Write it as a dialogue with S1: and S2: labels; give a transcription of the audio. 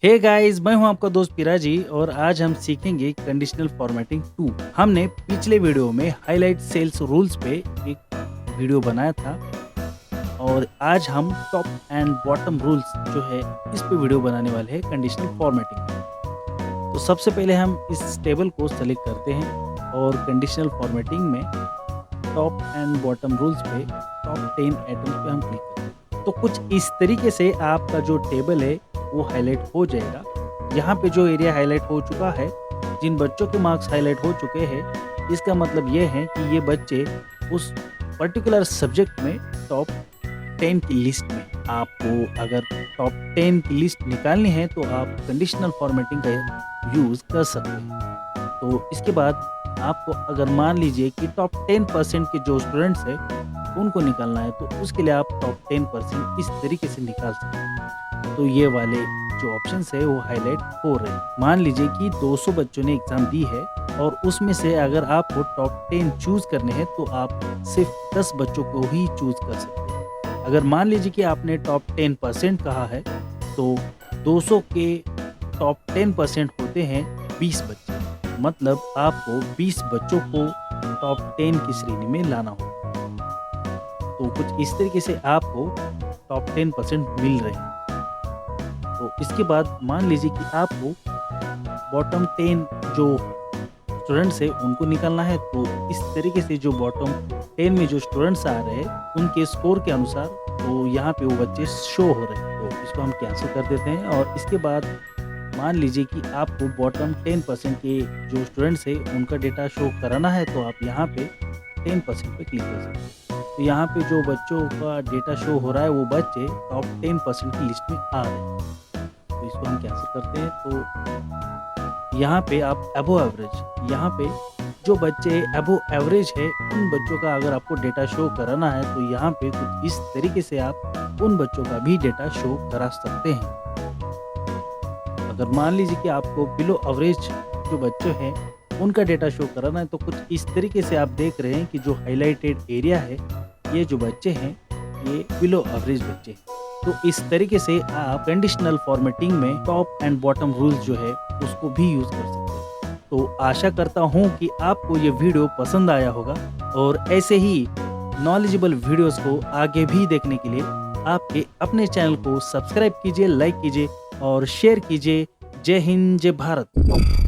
S1: Hey guys, मैं हूं आपका दोस्त पिराजी और आज हम सीखेंगे कंडीशनल फॉर्मेटिंग 2। हमने पिछले वीडियो में हाईलाइट सेल्स रूल्स पे एक वीडियो बनाया था और आज हम टॉप एंड बॉटम रूल्स जो है इस पे वीडियो बनाने वाले हैं कंडीशनल फॉर्मेटिंग। तो सबसे पहले हम इस टेबल को सेलेक्ट करते हैं और कंडीशनल फॉर्मेटिंग में टॉप एंड बॉटम रूल्स पे टॉप 10 आइटम्स पे हम क्लिक करते हैं। तो कुछ इस तरीके से आपका जो टेबल है वो हाईलाइट हो जाएगा। यहाँ पे जो एरिया हाईलाइट हो चुका है, जिन बच्चों के मार्क्स हाईलाइट हो चुके हैं, इसका मतलब ये है कि ये बच्चे उस पर्टिकुलर सब्जेक्ट में टॉप 10 की लिस्ट में। आपको अगर टॉप 10 की लिस्ट निकालनी है तो आप कंडीशनल फॉर्मेटिंग का यूज़ कर सकते हैं। तो इसके बाद आपको अगर मान लीजिए कि टॉप 10% के जो स्टूडेंट्स हैं उनको निकालना है, तो उसके लिए आप टॉप 10% इस तरीके से निकाल सकते हैं। तो ये वाले जो ऑप्शंस है वो हाईलाइट हो रहे हैं। मान लीजिए कि 200 बच्चों ने एग्जाम दी है और उसमें से अगर आपको टॉप 10 चूज करने हैं तो आप सिर्फ 10 बच्चों को ही चूज कर सकते हैं। अगर मान लीजिए कि आपने टॉप 10% कहा है तो 200 के टॉप 10% होते हैं 20 बच्चे, मतलब आपको 20 बच्चों को टॉप 10 की श्रेणी में लाना होगा। तो कुछ इस तरीके से आपको टॉप 10% मिल रहे हैं। तो इसके बाद मान लीजिए कि आपको बॉटम 10 जो स्टूडेंट्स हैं उनको निकालना है, तो इस तरीके से जो बॉटम 10 में जो स्टूडेंट्स आ रहे हैं उनके स्कोर के अनुसार तो यहाँ पे वो बच्चे शो हो रहे हैं। तो इसको हम कैंसिल कर देते हैं और इसके बाद मान लीजिए कि आपको बॉटम 10% के जो स्टूडेंट्स हैं उनका डेटा शो कराना है, तो आप यहाँ पे 10% पे क्लिक कर सकते हैं। तो यहाँ पे जो बच्चों का डेटा शो हो रहा है वो बच्चे टॉप 10% की लिस्ट में आ रहे हैं। तो इसको हम कैंसिल करते हैं। तो यहाँ पे आप अबव एवरेज, यहाँ पे जो बच्चे अबव एवरेज है उन बच्चों का अगर आपको डेटा शो कराना है तो यहाँ पे कुछ इस तरीके से आप उन बच्चों का भी डेटा शो करा सकते हैं। अगर मान लीजिए कि आपको बिलो एवरेज जो बच्चे हैं उनका डेटा शो कराना है, तो कुछ इस तरीके से आप देख रहे हैं कि जो हाईलाइटेड एरिया है ये जो बच्चे हैं ये बिलो एवरेज बच्चे हैं। तो इस तरीके से आप कंडीशनल फॉर्मेटिंग में टॉप एंड बॉटम रूल्स जो है उसको भी यूज कर सकते हैं। तो आशा करता हूँ कि आपको ये वीडियो पसंद आया होगा और ऐसे ही नॉलेजेबल वीडियोस को आगे भी देखने के लिए आपके अपने चैनल को सब्सक्राइब कीजिए, लाइक कीजिए और शेयर कीजिए। जय हिंद, जय भारत।